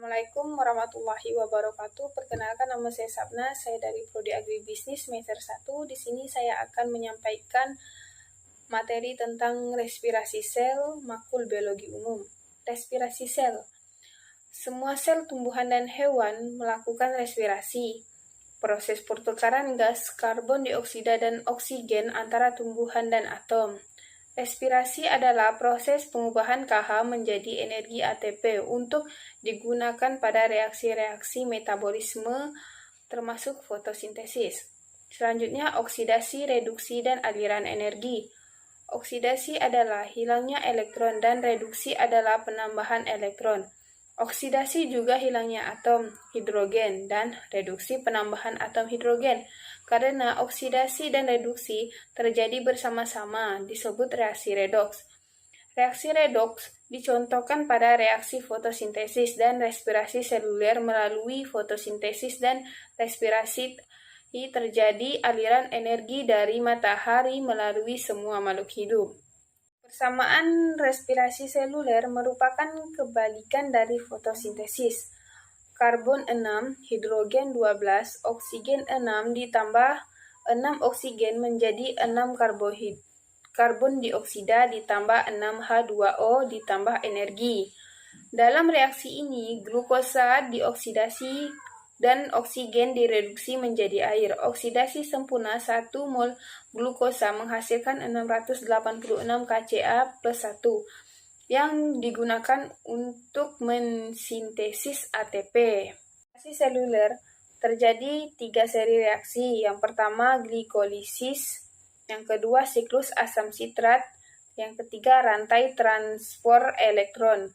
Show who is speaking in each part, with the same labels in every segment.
Speaker 1: Assalamualaikum warahmatullahi wabarakatuh. Perkenalkan, nama saya Sabna, saya dari Prodi Agribisnis semester 1. Di sini saya akan menyampaikan materi tentang respirasi sel, makul biologi umum. Respirasi sel. Semua sel tumbuhan dan hewan melakukan respirasi. Proses pertukaran gas karbon dioksida dan oksigen antara tumbuhan dan atom. Respirasi adalah proses pengubahan KH menjadi energi ATP untuk digunakan pada reaksi-reaksi metabolisme termasuk fotosintesis. Selanjutnya, oksidasi, reduksi, dan aliran energi. Oksidasi adalah hilangnya elektron dan reduksi adalah penambahan elektron. Oksidasi juga hilangnya atom hidrogen dan reduksi penambahan atom hidrogen. Karena oksidasi dan reduksi terjadi bersama-sama disebut reaksi redoks. Reaksi redoks dicontohkan pada reaksi fotosintesis dan respirasi seluler. Melalui fotosintesis dan respirasi terjadi aliran energi dari matahari melalui semua makhluk hidup. Persamaan respirasi seluler merupakan kebalikan dari fotosintesis. Karbon 6, hidrogen 12, oksigen 6 ditambah 6 oksigen menjadi 6 karbon dioksida ditambah 6 H2O ditambah energi. Dalam reaksi ini, glukosa dioksidasi dan oksigen direduksi menjadi air. Oksidasi sempurna 1 mol glukosa menghasilkan 686 Kca plus 1 yang digunakan untuk mensintesis ATP. Reaksi seluler terjadi 3 seri reaksi. Yang pertama glikolisis, yang kedua siklus asam sitrat, yang ketiga rantai transport elektron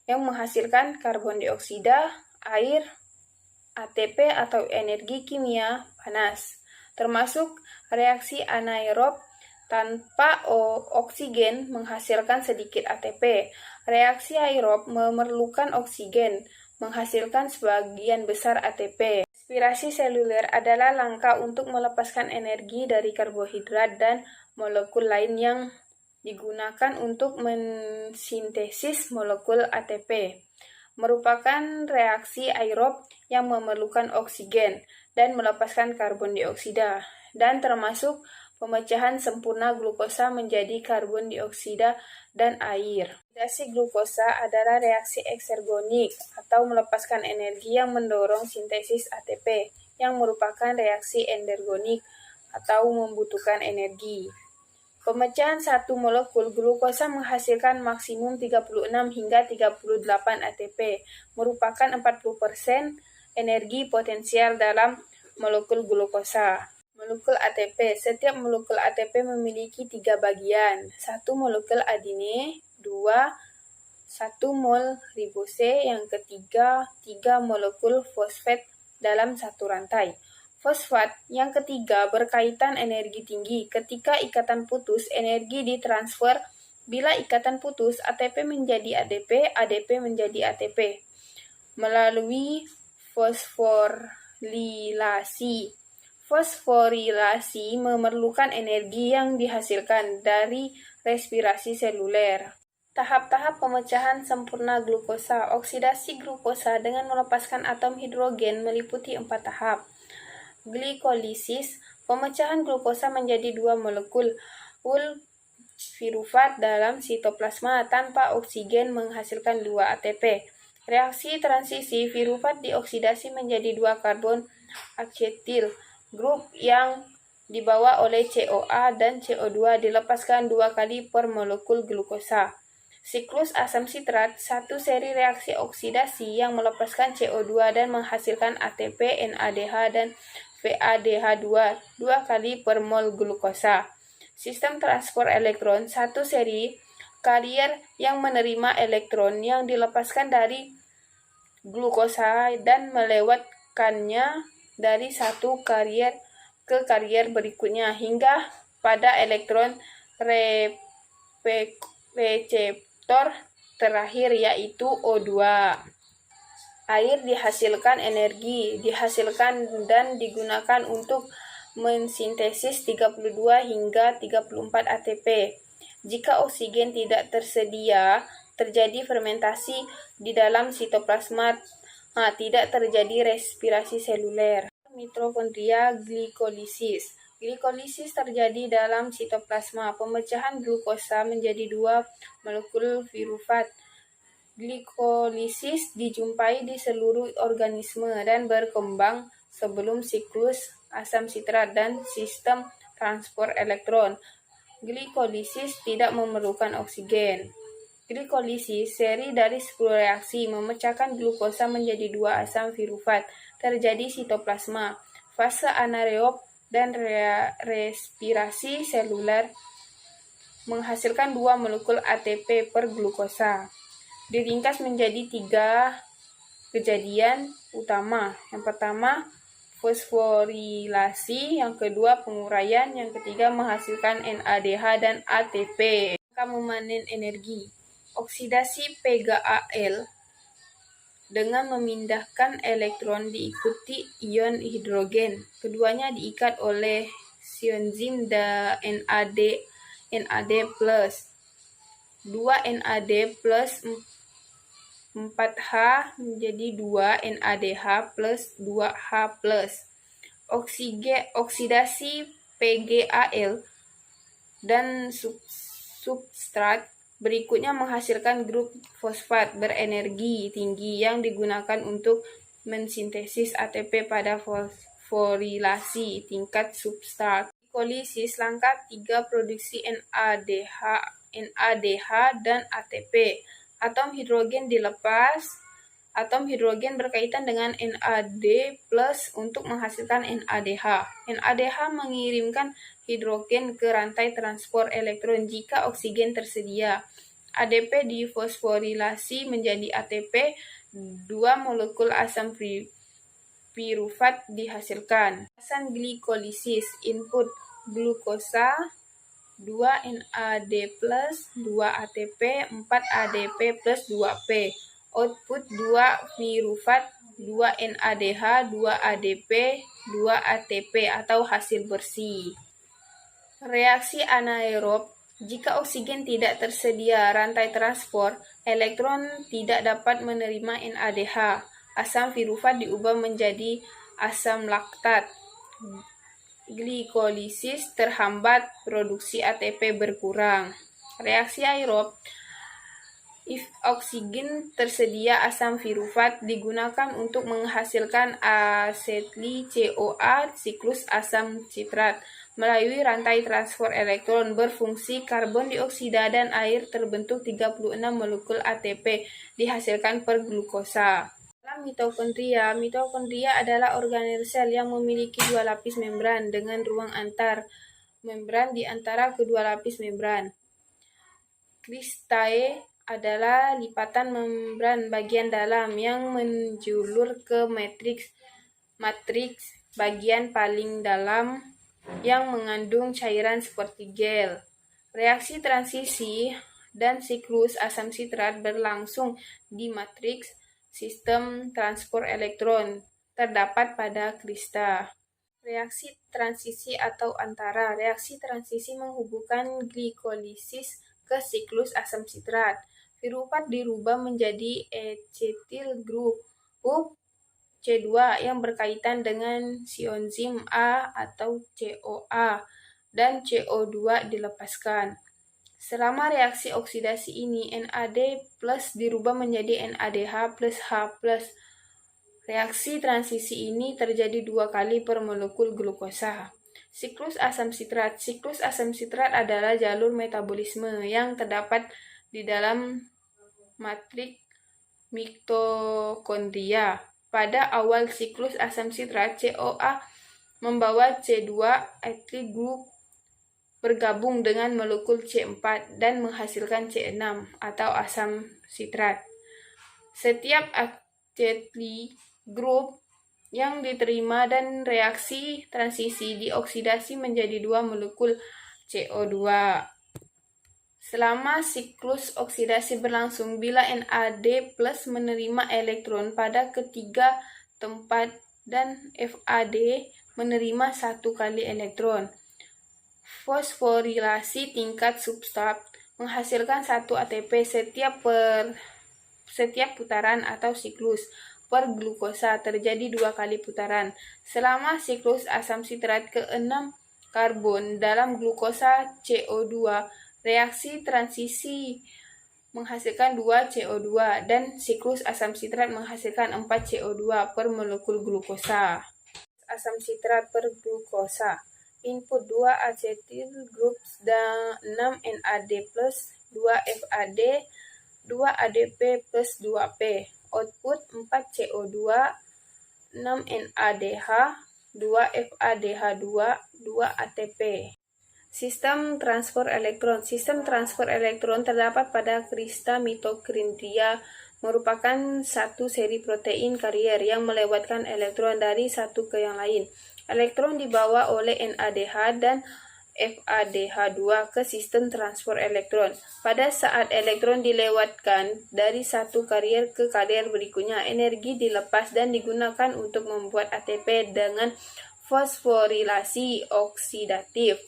Speaker 1: yang menghasilkan karbon dioksida, air, ATP atau energi kimia panas, termasuk reaksi anaerob tanpa oksigen menghasilkan sedikit ATP. Reaksi aerob memerlukan oksigen, menghasilkan sebagian besar ATP. Respirasi seluler adalah langkah untuk melepaskan energi dari karbohidrat dan molekul lain yang digunakan untuk mensintesis molekul ATP. Merupakan reaksi aerob yang memerlukan oksigen dan melepaskan karbon dioksida, dan termasuk pemecahan sempurna glukosa menjadi karbon dioksida dan air. Oksidasi glukosa adalah reaksi eksergonik atau melepaskan energi yang mendorong sintesis ATP, yang merupakan reaksi endergonik atau membutuhkan energi. Pemecahan satu molekul glukosa menghasilkan maksimum 36 hingga 38 ATP, merupakan 40% energi potensial dalam molekul glukosa. Molekul ATP. Setiap molekul ATP memiliki 3 bagian. 1 molekul adine, 2 1 mol ribose, yang ketiga 3 molekul fosfat dalam satu rantai. Fosfat yang ketiga berkaitan energi tinggi. Ketika ikatan putus, energi ditransfer. Bila ikatan putus, ATP menjadi ADP, ADP menjadi ATP. Melalui fosforilasi. Fosforilasi memerlukan energi yang dihasilkan dari respirasi seluler. Tahap-tahap pemecahan sempurna glukosa. Oksidasi glukosa dengan melepaskan atom hidrogen meliputi 4 tahap. Glikolisis, pemecahan glukosa menjadi 2 molekul pirufat dalam sitoplasma tanpa oksigen menghasilkan 2 ATP. Reaksi transisi pirufat dioksidasi menjadi 2 karbon asetil grup yang dibawa oleh COA dan CO2 dilepaskan 2 kali per molekul glukosa. Siklus asam sitrat, 1 seri reaksi oksidasi yang melepaskan CO2 dan menghasilkan ATP, NADH, dan VADH2 2 kali per mol glukosa. Sistem transport elektron, 1 seri karier yang menerima elektron yang dilepaskan dari glukosa dan melewatkannya dari satu karier ke karier berikutnya hingga pada elektron reseptor terakhir, yaitu O2. Air dihasilkan, energi dihasilkan dan digunakan untuk mensintesis 32 hingga 34 ATP. Jika oksigen tidak tersedia, terjadi fermentasi di dalam sitoplasma, tidak terjadi respirasi seluler. Mitokondria glikolisis. Glikolisis terjadi dalam sitoplasma. Pemecahan glukosa menjadi 2 molekul pirufat. Glikolisis dijumpai di seluruh organisme dan berkembang sebelum siklus asam sitrat dan sistem transport elektron. Glikolisis tidak memerlukan oksigen. Glikolisis, seri dari 10 reaksi, memecahkan glukosa menjadi 2 asam pirufat, terjadi sitoplasma, fase anaerob dan respirasi seluler, menghasilkan 2 molekul ATP per glukosa. Diringkas menjadi 3 kejadian utama. Yang pertama, fosforilasi, yang kedua penguraian, yang ketiga menghasilkan NADH dan ATP. Memanen energi. Oksidasi PGAL dengan memindahkan elektron diikuti ion hidrogen. Keduanya diikat oleh sienzim NAD+. 2 NAD plus 4H menjadi 2 NADH plus 2H+. Oksidasi PGAL dan substrat berikutnya menghasilkan grup fosfat berenergi tinggi yang digunakan untuk mensintesis ATP pada fosforilasi tingkat substrat. Glikolisis langkah 3 produksi NADH dan ATP. Atom hidrogen dilepas. Atom hidrogen berkaitan dengan NAD+ untuk menghasilkan NADH. NADH mengirimkan hidrogen ke rantai transport elektron jika oksigen tersedia. ADP difosforilasi menjadi ATP, 2 molekul asam pirufat dihasilkan. Alasan glikolisis: input glukosa 2 NAD+, 2 ATP, 4 ADP plus 2P. Output 2 pirufat, 2 NADH, 2 ADP, 2 ATP atau hasil bersih. Reaksi anaerob: jika oksigen tidak tersedia rantai transport, elektron tidak dapat menerima NADH. Asam pirufat diubah menjadi asam laktat. Glikolisis terhambat, produksi ATP berkurang. Reaksi aerob: if oksigen tersedia, asam pirufat digunakan untuk menghasilkan asetil-CoA, siklus asam sitrat. Melalui rantai transport elektron berfungsi, karbon dioksida dan air terbentuk 36 molekul ATP dihasilkan per glukosa. Dalam mitokondria adalah organel sel yang memiliki 2 lapis membran dengan ruang antar membran di antara kedua lapis membran. Cristae adalah lipatan membran bagian dalam yang menjulur ke matriks bagian paling dalam yang mengandung cairan seperti gel. Reaksi transisi dan siklus asam sitrat berlangsung di matriks sistem transport elektron terdapat pada krista. Reaksi transisi atau antara. Reaksi transisi menghubungkan glikolisis ke siklus asam sitrat. Pirufat dirubah menjadi acetyl group C2 yang berkaitan dengan sienzim A atau CoA, dan CO2 dilepaskan. Selama reaksi oksidasi ini, NAD+ dirubah menjadi NADH plus H+. Reaksi transisi ini terjadi 2 kali per molekul glukosa. Siklus asam sitrat. Siklus asam sitrat adalah jalur metabolisme yang terdapat di dalam matriks mitokondria. Pada awal siklus asam sitrat, CoA membawa C2 ethyl group bergabung dengan molekul C4 dan menghasilkan C6 atau asam sitrat. Setiap acetyl group yang diterima dan reaksi transisi dioksidasi menjadi 2 molekul CO2. Selama siklus oksidasi berlangsung, bila NAD+ menerima elektron pada ketiga tempat dan FAD menerima 1 kali elektron. Fosforilasi tingkat substrat menghasilkan 1 ATP setiap putaran atau siklus. Per glukosa terjadi 2 kali putaran. Selama siklus asam sitrat ke-6 karbon dalam glukosa CO2, reaksi transisi menghasilkan 2 CO2 dan siklus asam sitrat menghasilkan 4 CO2 per molekul glukosa. Asam sitrat per glukosa. Input 2 acetyl groups dan 6 NAD+, 2 FAD, 2 ADP plus 2P. Output 4 CO2, 6 NADH, 2 FADH2, 2 ATP. Sistem transfer elektron. Sistem transfer elektron terdapat pada krista mitokondria, merupakan satu seri protein karier yang melewatkan elektron dari satu ke yang lain. Elektron dibawa oleh NADH dan FADH2 ke sistem transfer elektron. Pada saat elektron dilewatkan dari satu karier ke karier berikutnya, energi dilepas dan digunakan untuk membuat ATP dengan fosforilasi oksidatif.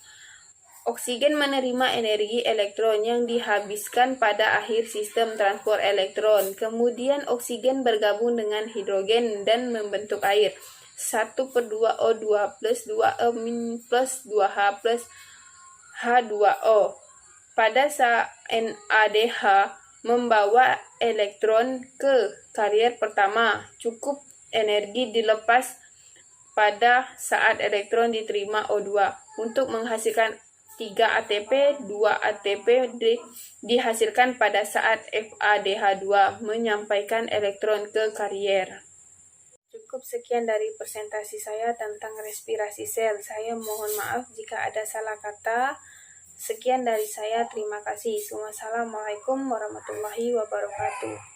Speaker 1: Oksigen menerima energi elektron yang dihabiskan pada akhir sistem transfer elektron. Kemudian oksigen bergabung dengan hidrogen dan membentuk air. 1/2O2 plus 2O plus 2H plus H2O. Pada saat NADH membawa elektron ke karier pertama, cukup energi dilepas pada saat elektron diterima O2 untuk menghasilkan 3 ATP, 2 ATP dihasilkan pada saat FADH2 menyampaikan elektron ke karier. Cukup sekian dari presentasi saya tentang respirasi sel. Saya mohon maaf jika ada salah kata. Sekian dari saya, terima kasih. Wassalamualaikum warahmatullahi wabarakatuh.